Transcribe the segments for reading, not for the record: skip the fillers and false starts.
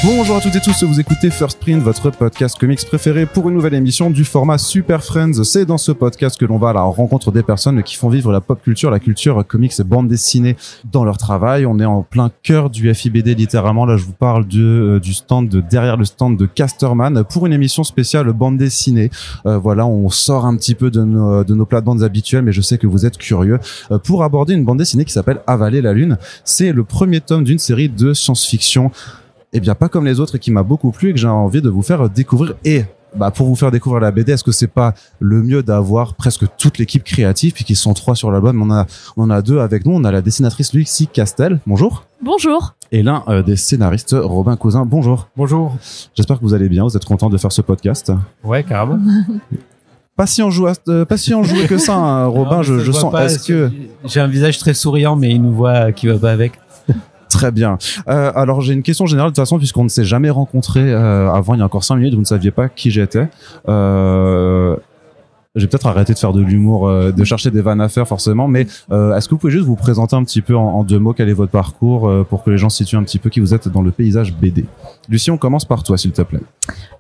Bonjour à toutes et tous, vous écoutez First Print, votre podcast comics préféré pour une nouvelle émission du format Super Friends. C'est dans ce podcast que l'on va à la rencontre des personnes qui font vivre la pop culture, la culture comics et bande dessinée dans leur travail. On est en plein cœur du FIBD littéralement. Là, je vous parle du stand derrière le stand de Casterman pour une émission spéciale bande dessinée. Voilà, on sort un petit peu de nos plates-bandes habituelles, mais je sais que vous êtes curieux pour aborder une bande dessinée qui s'appelle Avaler la Lune. C'est le premier tome d'une série de science-fiction. Eh bien, pas comme les autres et qui m'a beaucoup plu et que j'ai envie de vous faire découvrir. Et pour vous faire découvrir la BD, est-ce que c'est pas le mieux d'avoir presque toute l'équipe créative, puis qu'ils sont 3 sur l'album, on a 2 avec nous. On a la dessinatrice Lucie Castel. Bonjour. Bonjour. Et l'un des scénaristes, Robin Cousin. Bonjour. Bonjour. J'espère que vous allez bien. Vous êtes content de faire ce podcast. Ouais, carrément. Pas si enjoué que ça, hein, Robin. Non, je sens. Pas, est-ce que j'ai un visage très souriant, mais il nous voit qui va pas avec. Très bien. Alors j'ai une question générale de toute façon, puisqu'on ne s'est jamais rencontré avant. Il y a encore 5 minutes, vous ne saviez pas qui j'étais. J'ai peut-être arrêté de faire de l'humour, de chercher des vannes à faire forcément, mais est-ce que vous pouvez juste vous présenter un petit peu en 2 mots, quel est votre parcours, pour que les gens situent un petit peu qui vous êtes dans le paysage BD. Lucie, on commence par toi, s'il te plaît.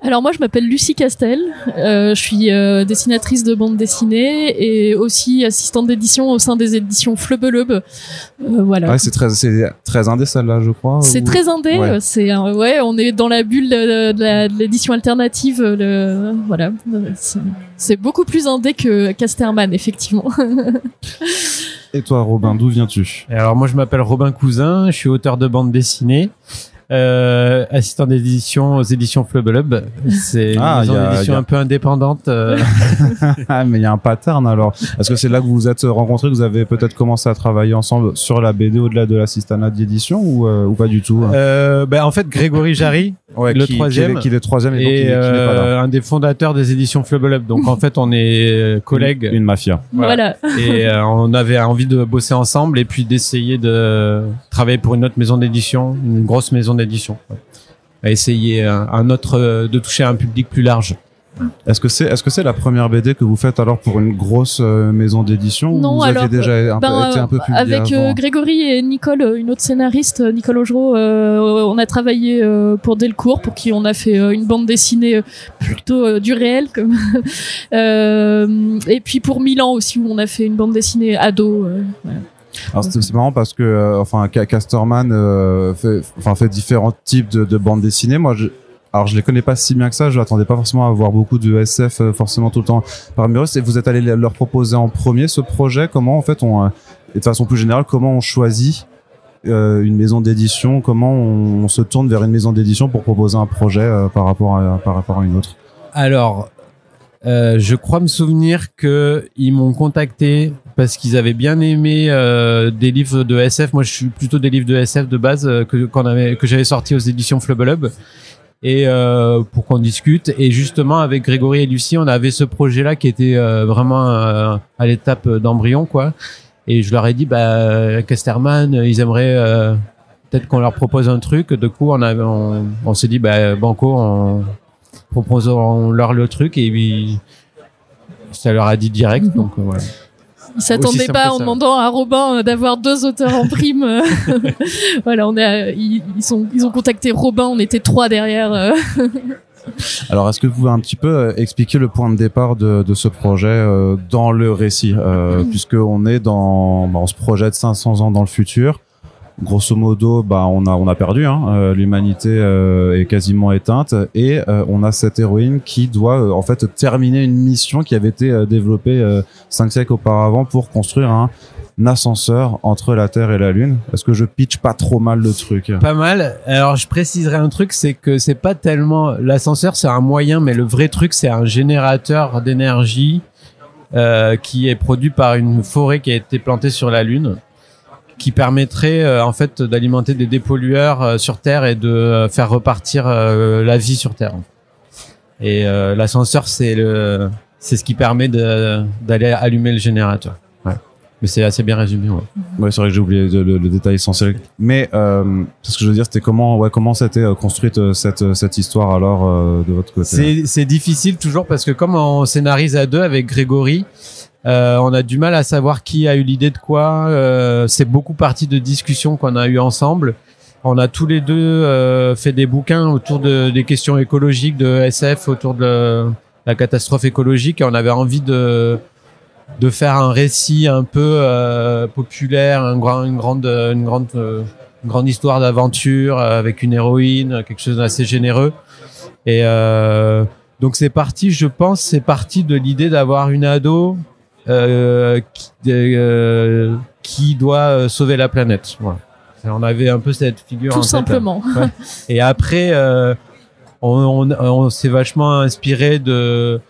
Alors moi, je m'appelle Lucie Castel. Je suis dessinatrice de bande dessinée et aussi assistante d'édition au sein des éditions Flubelub. Voilà. Ouais, c'est très indé celle-là, je crois. C'est très indé. Ouais. On est dans la bulle de l'édition alternative. Voilà. C'est beaucoup plus indé que Casterman, effectivement. Et toi, Robin, d'où viens-tu? Alors moi, je m'appelle Robin Cousin. Je suis auteur de bande dessinée. Assistant d'édition aux éditions Flubelub. C'est une maison d'édition un peu indépendante. Ah, mais il y a un pattern alors. Est-ce que c'est là que vous vous êtes rencontrés, que vous avez peut-être commencé à travailler ensemble sur la BD au-delà de l'assistanat d'édition ou pas du tout? En fait, Grégory Jarry, le troisième, qui est le troisième et et qui n'est pas là. un des fondateurs des éditions Flubelub. Donc en fait, on est collègues. Une mafia. Voilà. Et on avait envie de bosser ensemble et puis d'essayer de travailler pour une autre maison d'édition, une grosse maison d'édition. À essayer de toucher un public plus large. Est-ce que c'est la première BD que vous faites alors pour une grosse maison d'édition? Non, ou vous alors aviez déjà été un peu publié avec avant Grégory et Nicole, une autre scénariste, Nicole Augereau, on a travaillé pour Delcourt, pour qui on a fait une bande dessinée plutôt du réel, comme et puis pour Milan aussi, où on a fait une bande dessinée ado. Voilà. Alors c'est marrant parce que Casterman fait différents types de bandes dessinées. Moi je les connais pas si bien que ça, je m'attendais pas forcément à voir beaucoup de SF forcément tout le temps parmi eux. Et vous êtes allé leur proposer en premier ce projet. Comment en fait et de façon plus générale, comment on choisit une maison d'édition, comment on se tourne vers une maison d'édition pour proposer un projet par rapport à une autre? Alors je crois me souvenir que ils m'ont contacté parce qu'ils avaient bien aimé des livres de SF. Moi, je suis plutôt des livres de SF de base que j'avais sortis aux éditions Flubelub. Et pour qu'on discute. Et justement, avec Grégory et Lucie, on avait ce projet-là qui était vraiment à l'étape d'embryon, quoi. Et je leur ai dit, Casterman, ils aimeraient peut-être qu'on leur propose un truc. Du coup, on s'est dit, banco, on proposons-leur le truc, et puis ça leur a dit direct. Donc voilà. Ils s'attendaient pas en demandant à Robin d'avoir 2 auteurs en prime. Voilà, ils ont contacté Robin, on était 3 derrière. Alors, est-ce que vous pouvez un petit peu expliquer le point de départ de ce projet dans le récit, puisque on est on se projette 500 ans dans le futur. Grosso modo, on a perdu, l'humanité est quasiment éteinte, et on a cette héroïne qui doit en fait terminer une mission qui avait été développée 5 siècles auparavant pour construire un ascenseur entre la Terre et la Lune. Est-ce que je pitch pas trop mal le truc? Pas mal. Alors je préciserai un truc, c'est que c'est pas tellement l'ascenseur, c'est un moyen, mais le vrai truc, c'est un générateur d'énergie qui est produit par une forêt qui a été plantée sur la Lune, qui permettrait en fait d'alimenter des dépollueurs sur Terre et de faire repartir la vie sur Terre. Et l'ascenseur, c'est ce qui permet d'aller allumer le générateur. Ouais. Mais c'est assez bien résumé. Ouais, c'est vrai que j'ai oublié le détail essentiel. Mais ce que je veux dire, c'était comment s'était construite cette histoire alors de votre côté? C'est difficile toujours parce que comme on scénarise à 2 avec Grégory, on a du mal à savoir qui a eu l'idée de quoi. C'est beaucoup partie de discussions qu'on a eues ensemble. On a tous les deux fait des bouquins autour des questions écologiques de SF, autour de la catastrophe écologique, et on avait envie de faire un récit un peu populaire, une grande histoire d'aventure avec une héroïne, quelque chose d'assez généreux. Et donc c'est parti de l'idée d'avoir une ado qui doit sauver la planète. Voilà. On avait un peu cette figure tout simplement. Ouais. Et après, on s'est vachement inspiré de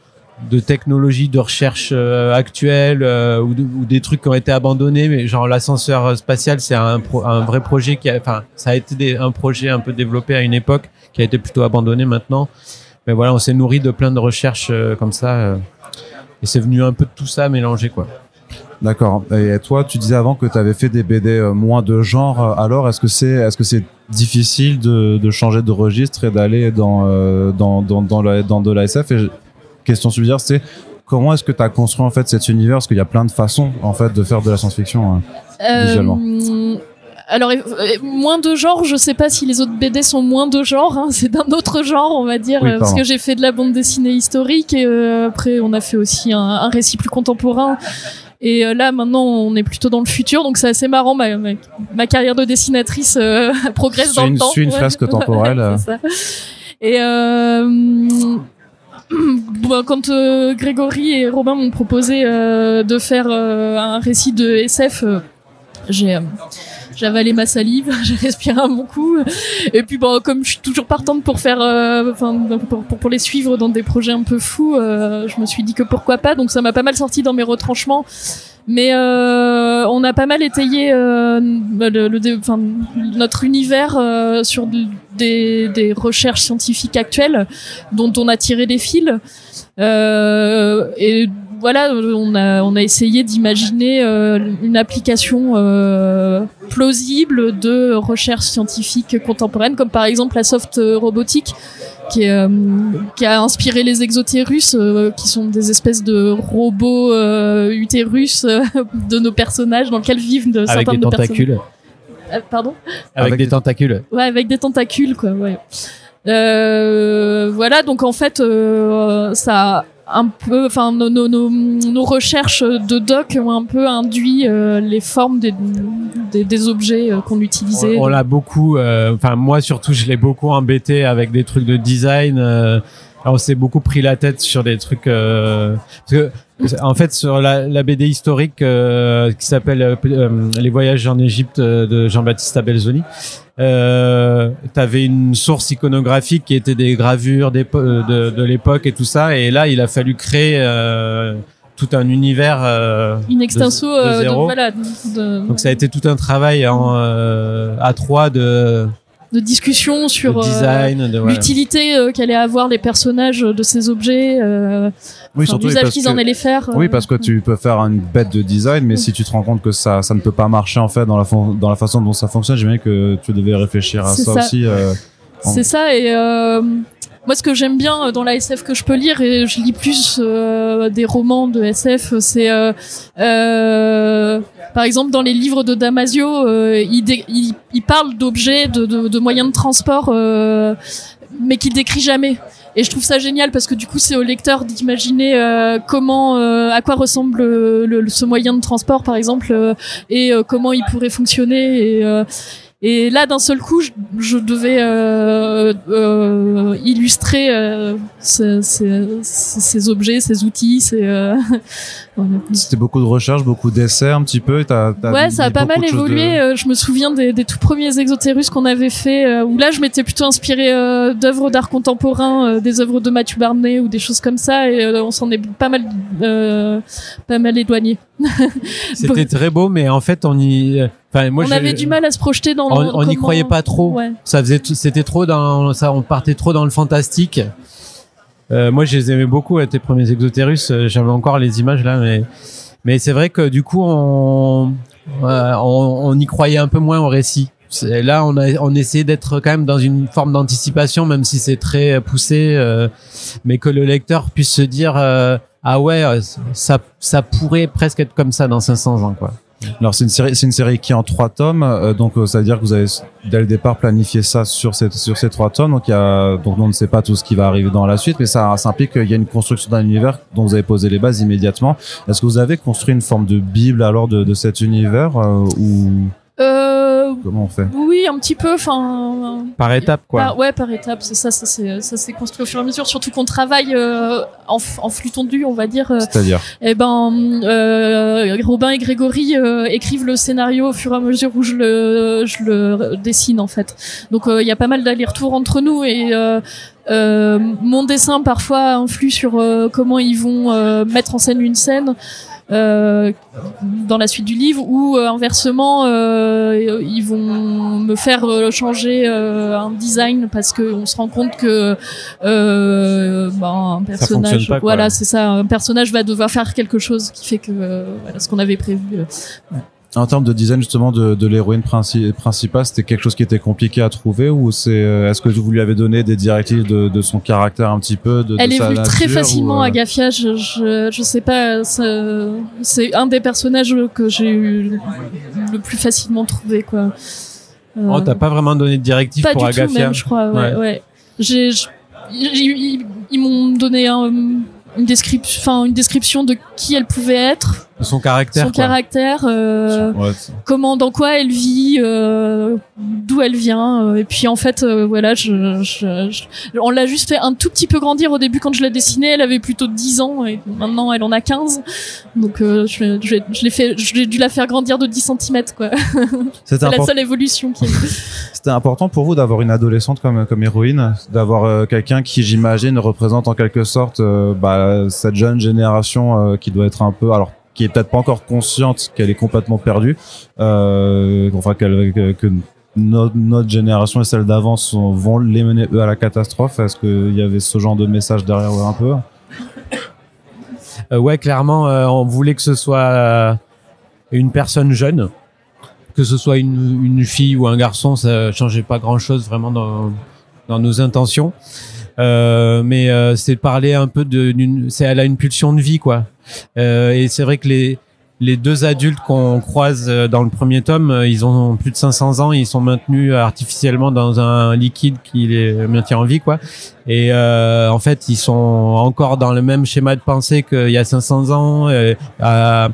technologies de recherche actuelles ou des trucs qui ont été abandonnés, mais genre l'ascenseur spatial, c'est un vrai projet ça a été un projet un peu développé à une époque qui a été plutôt abandonné maintenant. Mais voilà, on s'est nourri de plein de recherches comme ça et c'est venu un peu de tout ça mélangé, quoi. D'accord. Et toi, tu disais avant que tu avais fait des BD moins de genre. Alors, est-ce que c'est difficile de changer de registre et d'aller dans de la SF? Et question subsidiaire, c'est comment est-ce que tu as construit en fait cet univers? Parce qu'il y a plein de façons en fait de faire de la science-fiction visuellement. Alors, moins de genre, je sais pas si les autres BD sont moins de genre, hein, c'est d'un autre genre, on va dire, oui, parce que j'ai fait de la bande dessinée historique et après on a fait aussi un récit plus contemporain. Et là, maintenant, on est plutôt dans le futur, donc c'est assez marrant. Ma carrière de dessinatrice progresse dans le temps. C'est une fresque temporelle. Ouais, c'est ça. Et quand Grégory et Robin m'ont proposé de faire un récit de SF, j'ai avalé ma salive, j'ai respiré un bon coup, et puis comme je suis toujours partante pour faire, pour les suivre dans des projets un peu fous, je me suis dit que pourquoi pas. Donc ça m'a pas mal sorti dans mes retranchements, mais on a pas mal étayé notre univers sur des recherches scientifiques actuelles dont on a tiré des fils, et voilà, on a essayé d'imaginer une application plausible de recherche scientifique contemporaine, comme par exemple la soft robotique, qui a inspiré les exotérus, qui sont des espèces de robots utérus de nos personnages, dans lesquels vivent certains de nos tentacules. Pardon ? Avec des tentacules. Ouais, avec des tentacules, quoi. Ouais. Voilà, donc en fait, ça un peu, enfin nos recherches de doc ont un peu induit les formes des objets qu'on utilisait. On l'a beaucoup, enfin moi surtout je l'ai beaucoup embêté avec des trucs de design. On s'est beaucoup pris la tête sur des trucs parce que en fait sur la BD historique qui s'appelle Les Voyages en Égypte de Jean-Baptiste Belzoni, t'avais une source iconographique qui était des gravures de l'époque et tout ça, et là il a fallu créer tout un univers in extenso de zéro. Donc, voilà, donc ça a été tout un travail à trois de discussion sur design, l'utilité qu'allaient avoir les personnages de ces objets, oui, surtout l'usage qu'ils en allaient faire. Oui, parce que tu peux faire une bête de design, mais si tu te rends compte que ça ne peut pas marcher en fait dans la façon dont ça fonctionne, j'imagine que tu devais réfléchir à ça aussi. C'est ça, et moi ce que j'aime bien dans la SF que je peux lire, et je lis plus des romans de SF, c'est par exemple dans les livres de Damasio, il parle d'objets, de moyens de transport, mais qu'il décrit jamais. Et je trouve ça génial parce que du coup c'est au lecteur d'imaginer comment, à quoi ressemble ce moyen de transport par exemple, et comment il pourrait fonctionner. Et là, d'un seul coup, je devais illustrer ces objets, ces outils. Voilà. C'était beaucoup de recherche, beaucoup d'essais, un petit peu. Ouais, ça a pas mal évolué. Je me souviens des tout premiers exotérus qu'on avait fait, où là, je m'étais plutôt inspirée d'œuvres d'art contemporain, des œuvres de Matthew Barney ou des choses comme ça, et on s'en est pas mal éloigné. C'était très beau, mais en fait, on avait du mal à se projeter dans on n'y croyait pas trop. Ouais. C'était trop on partait trop dans le fantastique. Moi, je les aimais beaucoup, tes premiers exotérus. J'avais encore les images là, mais c'est vrai que du coup, on y croyait un peu moins au récit. Là, on essayait d'être quand même dans une forme d'anticipation, même si c'est très poussé, mais que le lecteur puisse se dire ah ouais, ça pourrait presque être comme ça dans 500 ans, quoi. Alors c'est une série qui est en 3 tomes, donc ça veut dire que vous avez dès le départ planifié ça sur ces 3 tomes, donc on ne sait pas tout ce qui va arriver dans la suite, mais ça implique qu'il y a une construction d'un univers dont vous avez posé les bases immédiatement. Est-ce que vous avez construit une forme de bible alors de cet univers ou comment on fait? Oui, un petit peu, enfin. Par étapes, quoi. Par étapes, c'est ça s'est construit au fur et à mesure. Surtout qu'on travaille en flux tendu, on va dire. C'est-à-dire? Robin et Grégory écrivent le scénario au fur et à mesure où je le dessine en fait. Donc il y a pas mal d'allers-retours entre nous et mon dessin parfois influe sur comment ils vont mettre en scène une scène. Dans la suite du livre ou inversement ils vont me faire changer un design parce que on se rend compte que un personnage pas, voilà c'est ça, un personnage va devoir faire quelque chose qui fait que voilà ce qu'on avait prévu. En termes de design justement de l'héroïne principale, c'était quelque chose qui était compliqué à trouver ou est-ce que vous lui avez donné des directives de son caractère un petit peu Elle de sa évolue nature, très facilement ou, Agafia, je sais pas, c'est un des personnages que j'ai eu le plus facilement trouvé quoi. T'as pas vraiment donné de directives pour Agafia? Pas du tout même, je crois. Ouais. Ils m'ont donné une description de qui elle pouvait être. Son caractère. Comment, dans quoi elle vit, d'où elle vient. Et puis en fait, voilà, on l'a juste fait un tout petit peu grandir au début quand je l'ai dessinée. Elle avait plutôt 10 ans et maintenant elle en a 15. Donc j'ai dû la faire grandir de 10 cm quoi. C'est la seule évolution qui est... C'était important pour vous d'avoir une adolescente comme héroïne, d'avoir quelqu'un qui, j'imagine, représente en quelque sorte cette jeune génération qui doit être un peu, alors qui est peut-être pas encore consciente qu'elle est complètement perdue, que notre génération et celle d'avant vont les mener eux à la catastrophe. Est-ce qu'il y avait ce genre de message derrière eux un peu? Ouais, clairement, on voulait que ce soit une personne jeune, que ce soit une fille ou un garçon, ça changeait pas grand-chose vraiment dans nos intentions. Mais c'est parler un peu elle a une pulsion de vie quoi. Et c'est vrai que les deux adultes qu'on croise dans le premier tome, ils ont plus de 500 ans, ils sont maintenus artificiellement dans un liquide qui les maintient en vie quoi. Et en fait, ils sont encore dans le même schéma de pensée qu'il y a 500 ans, à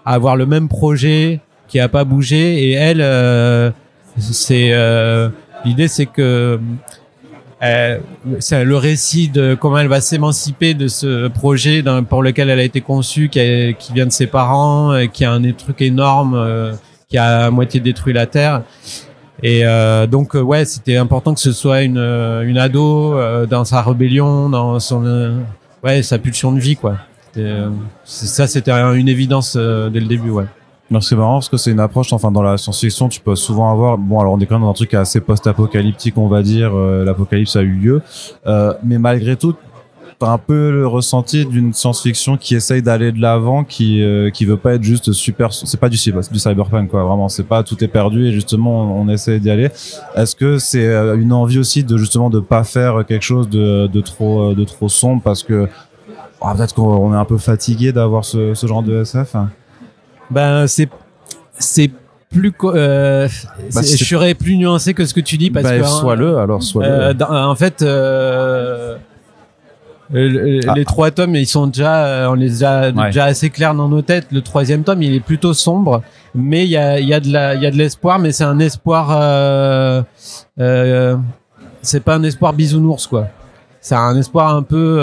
avoir le même projet qui a pas bougé. Et elle, l'idée c'est que c'est le récit de comment elle va s'émanciper de ce projet pour lequel elle a été conçue, qui vient de ses parents, qui a un truc énorme, qui a à moitié détruit la Terre. Et donc c'était important que ce soit une ado dans sa rébellion, dans son sa pulsion de vie quoi. C'était une évidence dès le début ouais. Non, c'est marrant parce que c'est une approche, dans la science-fiction, tu peux souvent avoir, alors on est quand même dans un truc assez post-apocalyptique, on va dire, l'apocalypse a eu lieu, mais malgré tout, t'as un peu le ressenti d'une science-fiction qui essaye d'aller de l'avant, qui veut pas être juste c'est pas du cyberpunk, quoi, vraiment, c'est pas tout est perdu et justement, on essaie d'y aller. Est-ce que c'est une envie aussi de pas faire quelque chose de trop sombre parce que, peut-être qu'on est un peu fatigué d'avoir ce genre de SF? C'est plus je serais plus nuancé que ce que tu dis parce que sois-le. En fait les 3 tomes ils sont déjà on les a déjà assez clairs dans nos têtes. Le 3e tome il est plutôt sombre mais il y a de l'espoir, mais c'est un espoir c'est pas un espoir bisounours quoi. C'est un espoir un peu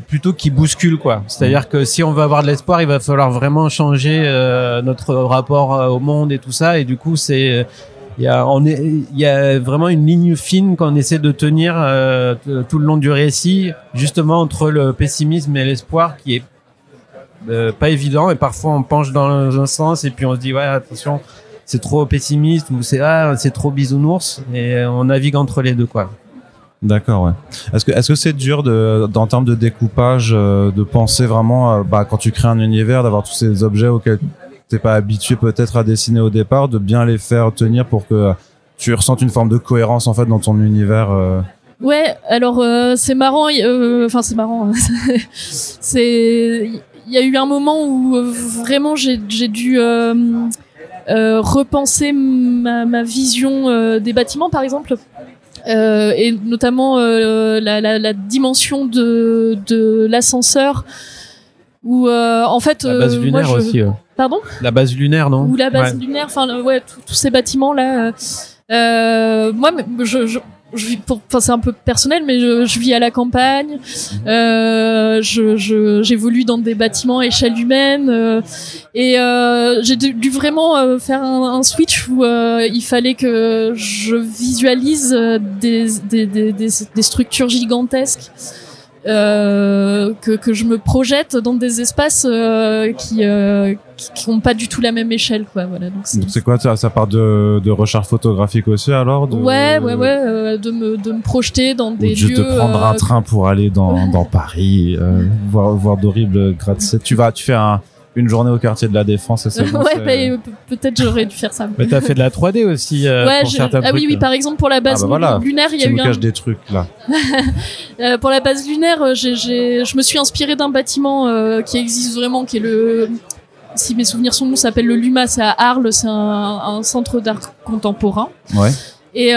plutôt qui bouscule quoi. C'est-à-dire que si on veut avoir de l'espoir, il va falloir vraiment changer notre rapport au monde et tout ça. Et du coup, il y a vraiment une ligne fine qu'on essaie de tenir tout le long du récit, justement entre le pessimisme et l'espoir, qui est pas évident. Et parfois, on penche dans un sens et puis on se dit attention. C'est trop pessimiste ou c'est trop bisounours et on navigue entre les deux quoi. D'accord, ouais. Est-ce que c'est dur en termes de découpage de penser vraiment quand tu crées un univers, d'avoir tous ces objets auxquels t'es pas habitué peut-être à dessiner au départ, de bien les faire tenir pour que tu ressentes une forme de cohérence en fait dans ton univers. Ouais, alors c'est marrant. C'est marrant. il y a eu un moment où vraiment j'ai dû repenser ma vision des bâtiments, par exemple. Et notamment la dimension de l'ascenseur où en fait la base lunaire aussi. Pardon ? La base lunaire, non ? Ou la base lunaire, enfin tous ces bâtiments là. Moi, je vis c'est un peu personnel, mais je vis à la campagne. J'évolue dans des bâtiments à échelle humaine, et j'ai dû vraiment faire un switch où il fallait que je visualise des structures gigantesques. Que je me projette dans des espaces qui ont pas du tout la même échelle, quoi. Voilà. Donc c'est quoi ça part de recherche photographique aussi alors Ouais, de me projeter dans des lieux. Juste de prendre un train pour aller dans Paris, voir d'horribles gratte-ciel. Tu fais une journée au quartier de la Défense et c'est bon, peut-être j'aurais dû faire ça. Mais t'as fait de la 3D aussi pour certains trucs. Oui, par exemple pour la base lunaire, il y a eu cache des trucs là. Pour la base lunaire, je me suis inspirée d'un bâtiment qui existe vraiment, qui est si mes souvenirs sont bons, s'appelle le Luma, c'est à Arles, c'est un centre d'art contemporain. Ouais. Et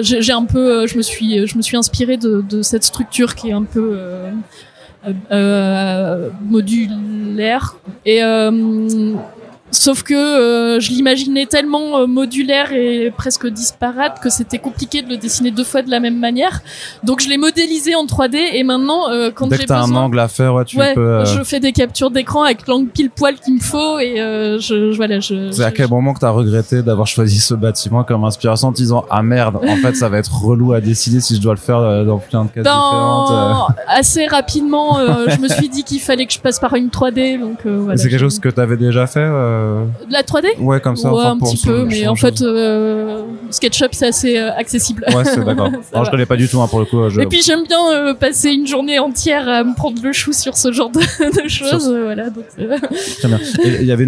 j'ai un peu, je me suis inspirée de cette structure qui est un peu modulaire, et sauf que je l'imaginais tellement modulaire et presque disparate que c'était compliqué de le dessiner deux fois de la même manière. Donc je l'ai modélisé en 3D, et maintenant quand dès que t'as un angle à faire, tu peux je fais des captures d'écran avec l'angle pile poil qu'il me faut, et c'est à quel moment que t'as regretté d'avoir choisi ce bâtiment comme inspiration en te disant ah merde, en fait ça va être relou à dessiner si je dois le faire dans plein de cases différentes. Assez rapidement je me suis dit qu'il fallait que je passe par une 3D, donc voilà. C'est quelque chose que t'avais déjà fait de la 3D? Ouais, comme ça. Ouais, un petit peu, mais en fait, SketchUp, c'est assez accessible. Ouais, c'est d'accord. Alors, je connais pas du tout, pour le coup. Et puis, j'aime bien passer une journée entière à me prendre le chou sur ce genre de choses. Voilà, donc, très bien. Et il y avait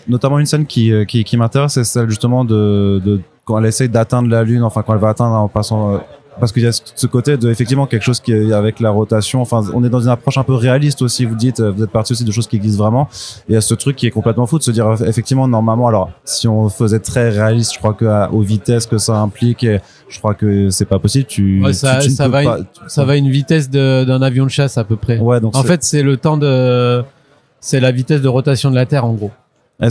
notamment une scène qui m'intéresse, c'est celle justement de quand elle essaye d'atteindre la Lune, enfin, quand elle va atteindre en passant, parce qu'il y a ce côté de effectivement quelque chose qui est avec la rotation, enfin on est dans une approche un peu réaliste aussi, vous êtes parti aussi de choses qui existent vraiment, et il y a ce truc qui est complètement fou de se dire effectivement normalement, alors si on faisait très réaliste, je crois que aux vitesses que ça implique, et je crois que c'est pas possible, ça va à une vitesse d'un avion de chasse à peu près. Ouais, donc en fait c'est la vitesse de rotation de la Terre en gros.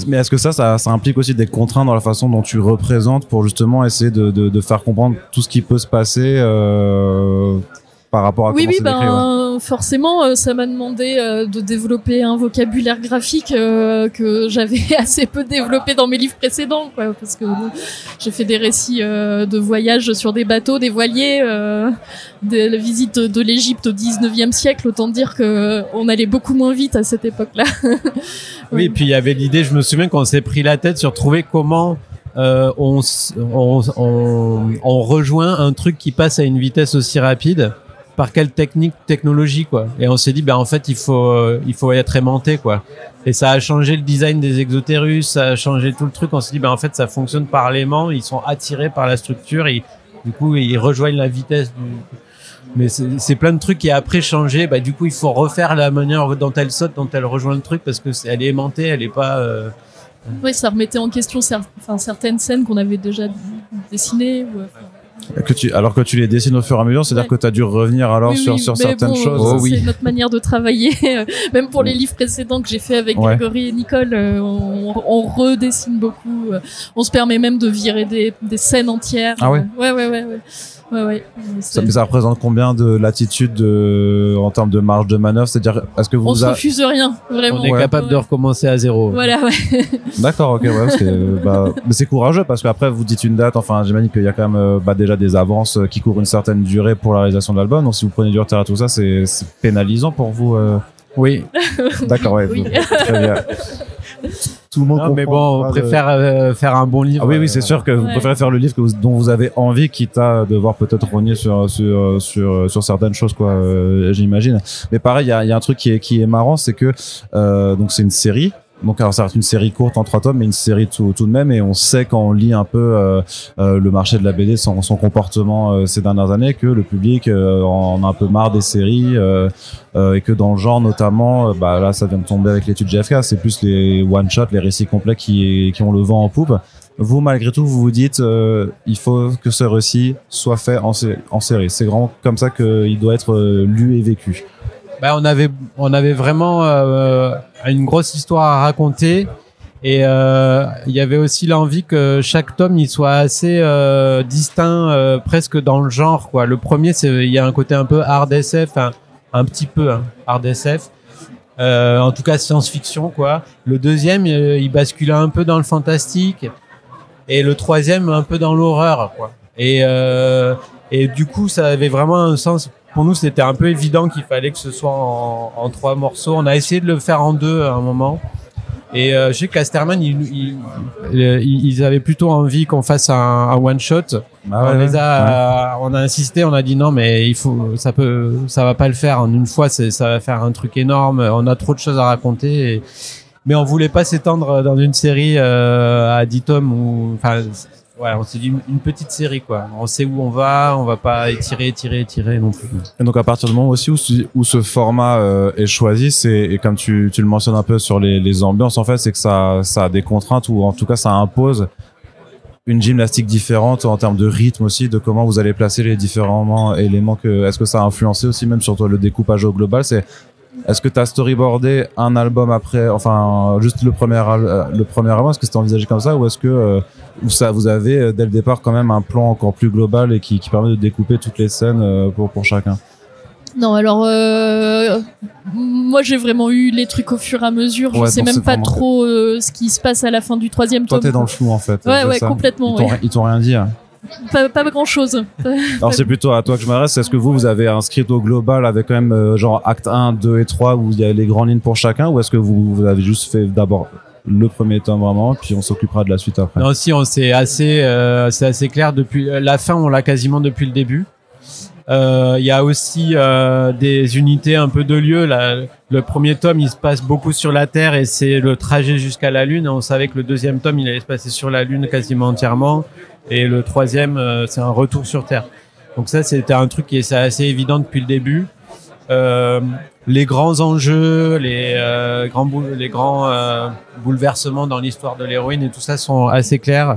Mais est-ce que ça implique aussi des contraintes dans la façon dont tu représentes pour justement essayer de faire comprendre tout ce qui peut se passer par rapport à comment c'est décrit, forcément, ça m'a demandé de développer un vocabulaire graphique que j'avais assez peu développé dans mes livres précédents, quoi, parce que j'ai fait des récits de voyages sur des bateaux, des voiliers, la visite de l'Égypte au 19e siècle, autant dire que on allait beaucoup moins vite à cette époque-là. Oui, et puis il y avait l'idée, je me souviens qu'on s'est pris la tête sur trouver comment on rejoint un truc qui passe à une vitesse aussi rapide. Par quelle technologie, quoi. Et on s'est dit, en fait, il faut être aimanté, quoi. Et ça a changé le design des exotérus, ça a changé tout le truc. On s'est dit, en fait, ça fonctionne par l'aimant, ils sont attirés par la structure, et du coup, ils rejoignent la vitesse mais c'est plein de trucs qui après changé. Du coup, il faut refaire la manière dont elle saute, dont elle rejoint le truc, parce que elle est aimantée, elle est pas, Oui, ça remettait en question certaines scènes qu'on avait déjà dessinées, alors que tu les dessines au fur et à mesure, c'est-à-dire que tu as dû revenir sur certaines choses. C'est notre manière de travailler. Même pour les livres précédents que j'ai fait avec Grégory et Nicole, on redessine beaucoup. On se permet même de virer des scènes entières. Ah ouais. Ouais. Ça représente combien de latitude en termes de marge de manœuvre? C'est-à-dire, est-ce que on se refuse rien, vraiment. On est capable de recommencer à zéro. Voilà, D'accord, ok, parce que, mais c'est courageux parce qu'après vous dites une date. Enfin, j'imagine qu'il y a quand même déjà des avances qui couvrent une certaine durée pour la réalisation de l'album. Donc, si vous prenez du retard à tout ça, c'est pénalisant pour vous. Oui. D'accord, ouais. Oui. Très bien. Tout le monde comprend. Mais bon, on préfère faire un bon livre. Ah oui, c'est sûr que vous préférez faire le livre dont vous avez envie, quitte à devoir peut-être rogner sur certaines choses, quoi. J'imagine. Mais pareil, il y a un truc qui est marrant, c'est que donc c'est une série. donc alors ça reste une série courte en 3 tomes, mais une série tout de même, et on sait quand on lit un peu le marché de la BD, son comportement ces dernières années, que le public en a un peu marre des séries, et que dans le genre notamment, là ça vient de tomber avec l'étude GFK, c'est plus les one shot, les récits complets qui ont le vent en poupe. Vous, malgré tout, vous vous dites il faut que ce récit soit fait en série. C'est vraiment comme ça qu'il doit être lu et vécu. On avait vraiment une grosse histoire à raconter, et il y avait aussi l'envie que chaque tome il soit assez distinct, presque dans le genre, quoi. Le premier, il y a un côté un peu hard SF, un petit peu hard SF, en tout cas science-fiction, quoi. Le deuxième, il bascule un peu dans le fantastique, et le troisième un peu dans l'horreur, quoi. Et du coup, ça avait vraiment un sens. Pour nous, c'était un peu évident qu'il fallait que ce soit en 3 morceaux. On a essayé de le faire en 2 à un moment. Et je sais qu'Asterman, ils avaient plutôt envie qu'on fasse un one shot. On a insisté, on a dit non, mais ça va pas le faire en une fois. Ça va faire un truc énorme. On a trop de choses à raconter. Mais on voulait pas s'étendre dans une série à 10 tomes on s'est dit une petite série, quoi. On sait où on va pas étirer non plus. Et donc à partir du moment aussi où ce format est choisi, et comme tu le mentionnes un peu sur les ambiances, en fait, c'est que ça a des contraintes, ou en tout cas ça impose une gymnastique différente en termes de rythme aussi, de comment vous allez placer les différents éléments. Est-ce que ça a influencé aussi même sur toi le découpage au global? Est-ce que tu as storyboardé un album après, enfin juste le premier album, est-ce que c'était envisagé comme ça, ou est-ce que vous avez dès le départ quand même un plan encore plus global et qui permet de découper toutes les scènes pour chacun? Non, alors moi j'ai vraiment eu les trucs au fur et à mesure. Je sais même pas trop ce qui se passe à la fin du 3e tome. Toi t'es dans le flou en fait. Ouais, complètement. Ils t'ont rien dit. Pas grand chose. Alors c'est plutôt à toi que je m'adresse. Est-ce que vous avez un script au global avec quand même genre acte 1, 2 et 3 où il y a les grandes lignes pour chacun, ou est-ce que vous avez juste fait d'abord le premier tome vraiment, puis on s'occupera de la suite après? Non, si, c'est assez clair depuis la fin, on l'a quasiment depuis le début. Il y a aussi des unités un peu de lieu. Le premier tome, il se passe beaucoup sur la Terre et c'est le trajet jusqu'à la Lune. On savait que le deuxième tome, il allait se passer sur la Lune quasiment entièrement, et le troisième, c'est un retour sur Terre. Donc ça, c'était un truc qui est assez évident depuis le début. Les grands enjeux, les grands bouleversements dans l'histoire de l'héroïne et tout ça sont assez clairs,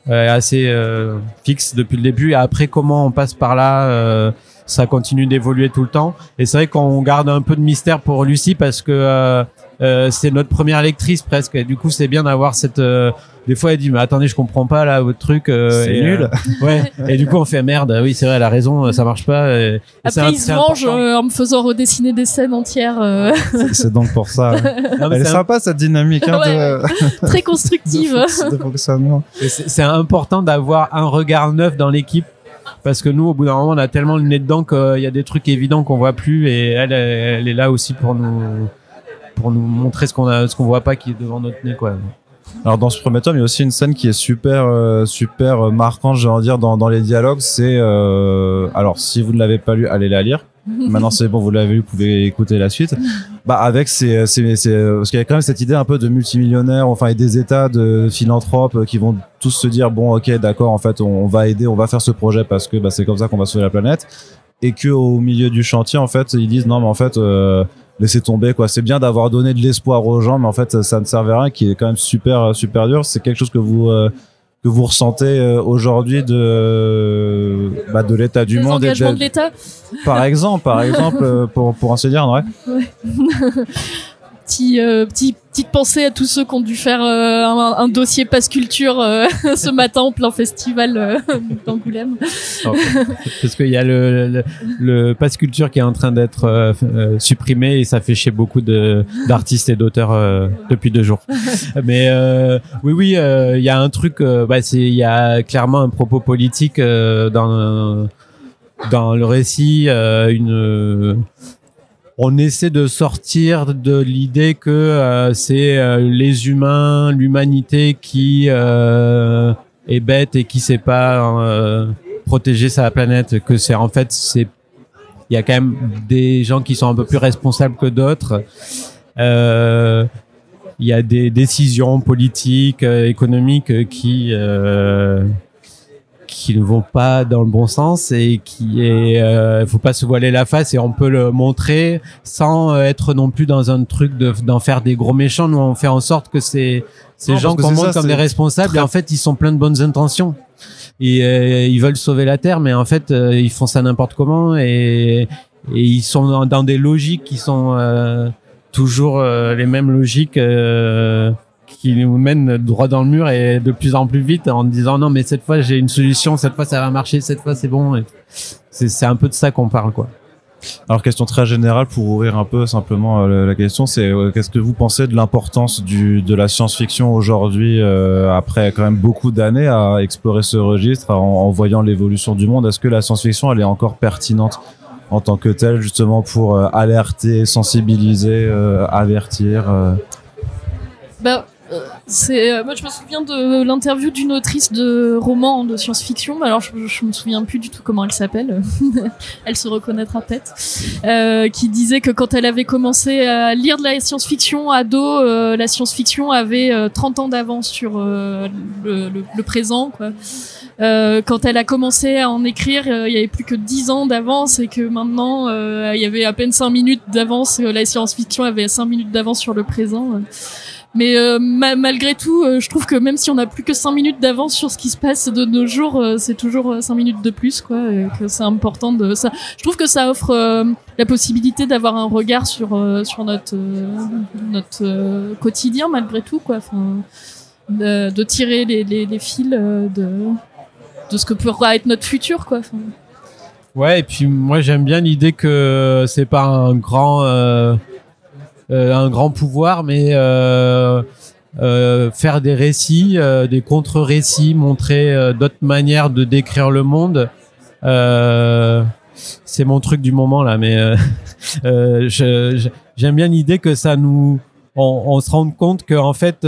assez fixes depuis le début. Et après, comment on passe par là, ça continue d'évoluer tout le temps. Et c'est vrai qu'on garde un peu de mystère pour Lucie parce que c'est notre première lectrice presque. Et du coup, c'est bien d'avoir cette. Des fois, elle dit mais attendez, je comprends pas là votre truc. C'est nul. Ouais. Et du coup, on fait merde. Oui, c'est vrai, elle a raison, ça marche pas. Après, il se venge en me faisant redessiner des scènes entières. C'est donc pour ça. Non, elle est sympa cette dynamique. Très constructive. de fonctionnement. C'est important d'avoir un regard neuf dans l'équipe. Parce que nous, au bout d'un moment, on a tellement le nez dedans qu'il y a des trucs évidents qu'on voit plus, et elle est là aussi pour nous montrer ce qu'on voit pas qui est devant notre nez, quoi. Alors dans ce premier tome, il y a aussi une scène qui est super marquante, je vais dire, dans les dialogues. C'est alors si vous ne l'avez pas lu, allez la lire. Maintenant c'est bon, vous l'avez lu, vous pouvez écouter la suite. Avec parce qu'il y a quand même cette idée un peu de multimillionnaires, enfin, et des états de philanthropes qui vont tous se dire bon, ok, d'accord, en fait, on va aider, on va faire ce projet parce que c'est comme ça qu'on va sauver la planète, et que au milieu du chantier, en fait, ils disent non, mais en fait, laissez tomber, quoi. C'est bien d'avoir donné de l'espoir aux gens, mais en fait, ça ne servait à rien, qui est quand même super dur. C'est quelque chose que vous ressentez aujourd'hui de l'état du monde, de l'État, par exemple pour ainsi dire, ouais. Petite pensée à tous ceux qui ont dû faire un dossier Pass Culture ce matin en plein festival d'Angoulême. Parce qu'il y a le Pass Culture qui est en train d'être supprimé, et ça fait chez beaucoup d'artistes et d'auteurs depuis 2 jours. Mais oui, il y a un truc, il y a clairement un propos politique dans le récit, on essaie de sortir de l'idée que c'est les humains, l'humanité qui est bête et qui sait pas protéger sa planète, que c'est en fait il y a quand même des gens qui sont un peu plus responsables que d'autres. il y a des décisions politiques, économiques qui ne vont pas dans le bon sens et faut pas se voiler la face et on peut le montrer sans être non plus dans un truc d'en faire des gros méchants. Nous, on fait en sorte que ces gens qu'on montre comme des responsables, et en fait, ils sont pleins de bonnes intentions. Et ils veulent sauver la Terre, mais en fait, ils font ça n'importe comment et ils sont dans des logiques qui sont toujours les mêmes logiques qui nous mènent droit dans le mur et de plus en plus vite en disant non mais cette fois j'ai une solution, cette fois ça va marcher, cette fois c'est bon. Et c'est un peu de ça qu'on parle, quoi. Alors, question très générale pour ouvrir un peu simplement la question, c'est qu'est-ce que vous pensez de l'importance de la science-fiction aujourd'hui, après quand même beaucoup d'années à explorer ce registre, en voyant l'évolution du monde. Est-ce que la science-fiction elle est encore pertinente en tant que telle, justement pour alerter, sensibiliser, avertir moi je me souviens de l'interview d'une autrice de romans de science-fiction. Alors je me souviens plus du tout comment elle s'appelle. Elle se reconnaîtra peut-être. Qui disait que quand elle avait commencé à lire de la science-fiction ado, la science-fiction avait 30 ans d'avance sur le présent, quoi. Quand elle a commencé à en écrire, il y avait plus que 10 ans d'avance et que maintenant il y avait à peine 5 minutes d'avance. La science-fiction avait 5 minutes d'avance sur le présent. Mais malgré tout, je trouve que même si on n'a plus que 5 minutes d'avance sur ce qui se passe de nos jours, c'est toujours 5 minutes de plus, quoi. Et que c'est important de ça. Je trouve que ça offre la possibilité d'avoir un regard sur notre quotidien malgré tout, quoi. Enfin, de tirer les fils de ce que pourra être notre futur, quoi. Enfin. Ouais, et puis moi j'aime bien l'idée que c'est pas un grand pouvoir, mais faire des récits, des contre-récits, montrer d'autres manières de décrire le monde. C'est mon truc du moment là, mais j'aime bien l'idée que ça on se rende compte que en fait,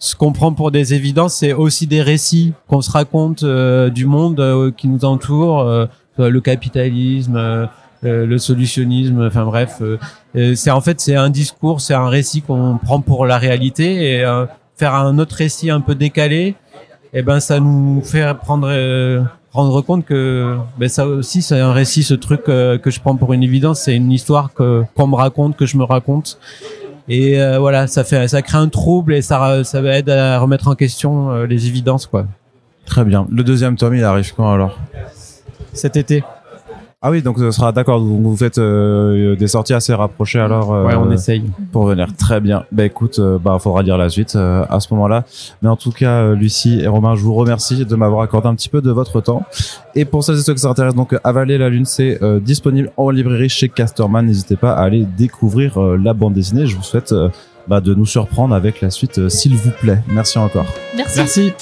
ce qu'on prend pour des évidences, c'est aussi des récits qu'on se raconte du monde qui nous entoure, le capitalisme. Le solutionnisme, enfin bref, c'est un discours, c'est un récit qu'on prend pour la réalité et faire un autre récit un peu décalé, et ça nous fait rendre compte que ça aussi c'est un récit, ce truc que je prends pour une évidence, c'est une histoire qu'on me raconte, que je me raconte, et voilà, ça crée un trouble et ça aide à remettre en question les évidences, quoi. Très bien. Le deuxième tome, il arrive quand alors? Cet été. Ah oui, donc ce sera d'accord. Vous faites des sorties assez rapprochées alors. Ouais, on essaye. Pour venir. Très bien. Écoute, faudra lire la suite à ce moment-là. Mais en tout cas, Lucie et Romain, je vous remercie de m'avoir accordé un petit peu de votre temps. Et pour celles et ceux qui s'intéressent, donc Avaler la Lune, c'est disponible en librairie chez Casterman. N'hésitez pas à aller découvrir la bande dessinée. Je vous souhaite de nous surprendre avec la suite, s'il vous plaît. Merci encore. Merci. Merci.